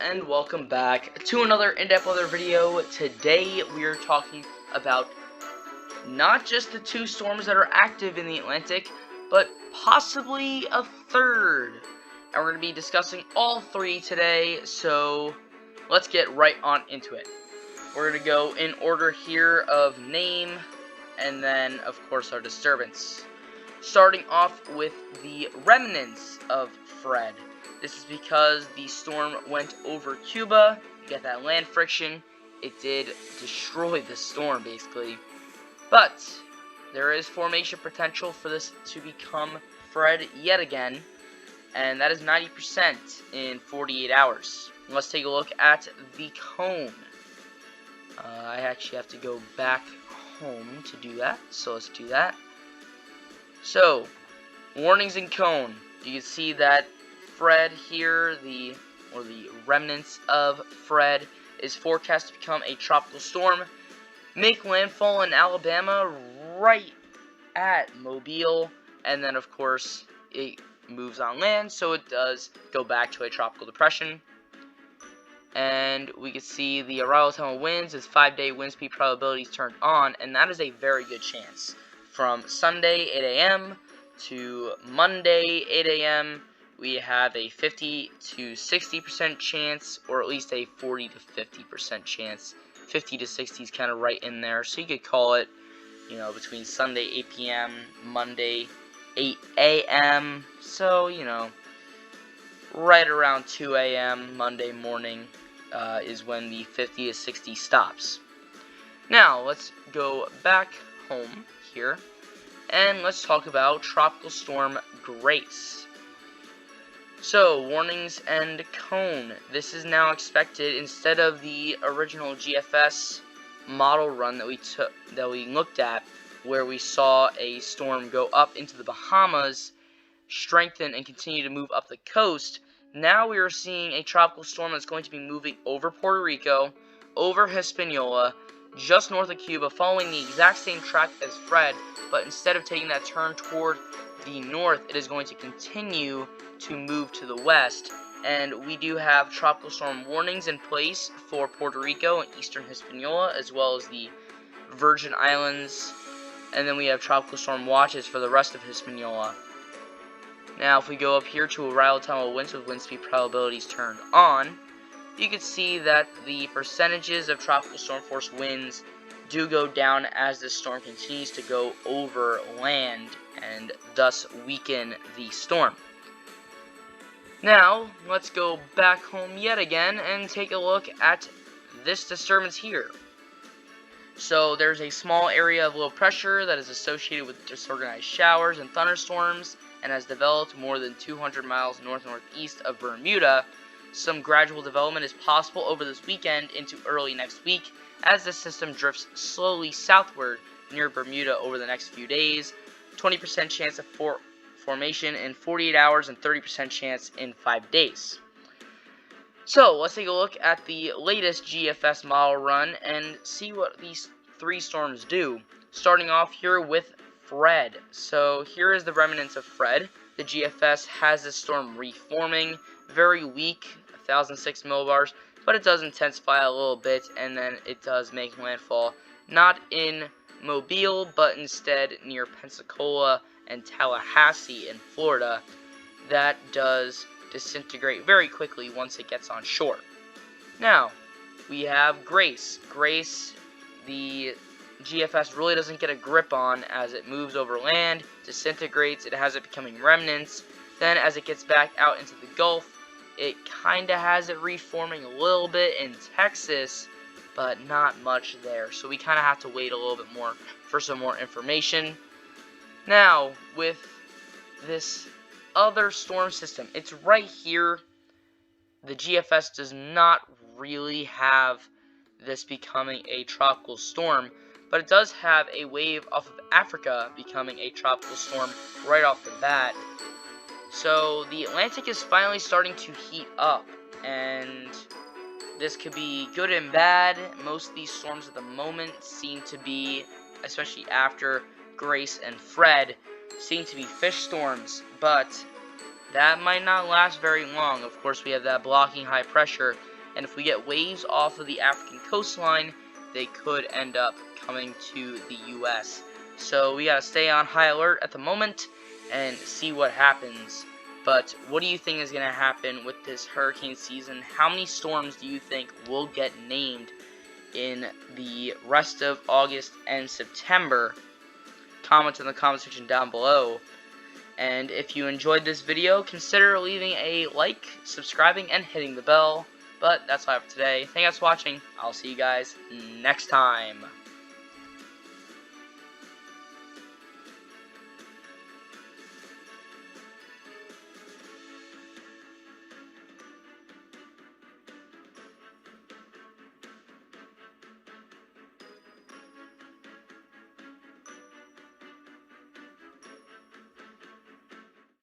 and welcome back to another in-depth weather video. Today we are talking about not just the two storms that are active in the Atlantic, but possibly a third. And we're going to be discussing all three today, so let's get right on into it. We're going to go in order here of name, and then of course our disturbance. Starting off with the remnants of Fred. This is because the storm went over Cuba. You get that land friction. It did destroy the storm, basically. But there is formation potential for this to become Fred yet again. And that is 90% in 48 hours. Let's take a look at the cone. I actually have to go back home to do that. So let's do that. So, warnings in cone. You can see that Fred here, the remnants of Fred, is forecast to become a tropical storm, make landfall in Alabama right at Mobile, and then of course it moves on land, so it does go back to a tropical depression. And we can see the arrival time of winds is 5-day wind speed probabilities turned on, and that is a very good chance. From Sunday 8 a.m. to Monday 8 a.m. we have a 50 to 60% chance, or at least a 40 to 50% chance. 50 to 60 is kind of right in there, so you could call it, you know, between Sunday 8 p.m., Monday 8 a.m. So, you know, right around 2 a.m. Monday morning is when the 50 to 60 stops. Now, let's go back home here, and let's talk about Tropical Storm Grace. So, warnings and cone. This is now expected instead of the original Gfs Model Run that we looked at, where we saw a storm go up into the Bahamas, strengthen, and continue to move up the coast. Now we are seeing a tropical storm that's going to be moving over Puerto Rico, over Hispaniola, just north of Cuba, following the exact same track as Fred, but instead of taking that turn toward the north, it is going to continue to move to the west. And we do have tropical storm warnings in place for Puerto Rico and eastern Hispaniola, as well as the Virgin Islands, and then we have tropical storm watches for the rest of Hispaniola. Now, if we go up here to arrival time of winds with wind speed probabilities turned on, you can see that the percentages of tropical storm force winds do go down as the storm continues to go over land and thus weaken the storm. Now, let's go back home yet again and take a look at this disturbance here. So there's a small area of low pressure that is associated with disorganized showers and thunderstorms and has developed more than 200 miles north-northeast of Bermuda. Some gradual development is possible over this weekend into early next week as the system drifts slowly southward near Bermuda over the next few days. 20% chance of formation in 48 hours and 30% chance in 5 days. So, let's take a look at the latest Gfs Model Run and see what these three storms do. Starting off here with Fred. So, here is the remnants of Fred. The GFS has this storm reforming, very weak, 1,006 millibars, but it does intensify a little bit, and then it does make landfall, not in Mobile, but instead near Pensacola and Tallahassee in Florida. That does disintegrate very quickly once it gets on shore. Now, we have Grace. Grace, the GFS really doesn't get a grip on as it moves over land, disintegrates, it has it becoming remnants. Then as it gets back out into the Gulf, it kind of has it reforming a little bit in Texas, but not much there. So we kind of have to wait a little bit more for some more information. Now, with this other storm system, it's right here. The GFS does not really have this becoming a tropical storm, but it does have a wave off of Africa becoming a tropical storm right off the bat. So the Atlantic is finally starting to heat up, and this could be good and bad. Most of these storms at the moment seem to be, especially after Grace and Fred, seem to be fish storms, but that might not last very long. Of course, we have that blocking high pressure and if we get waves off of the African coastline, they could end up coming to the US. So we gotta stay on high alert at the moment and see what happens. But what do you think is going to happen with this hurricane season? How many storms do you think will get named in the rest of August and September? Comment in the comment section down below. And if you enjoyed this video, consider leaving a like, subscribing, and hitting the bell. But that's all I have for today. Thank you guys for watching. I'll see you guys next time.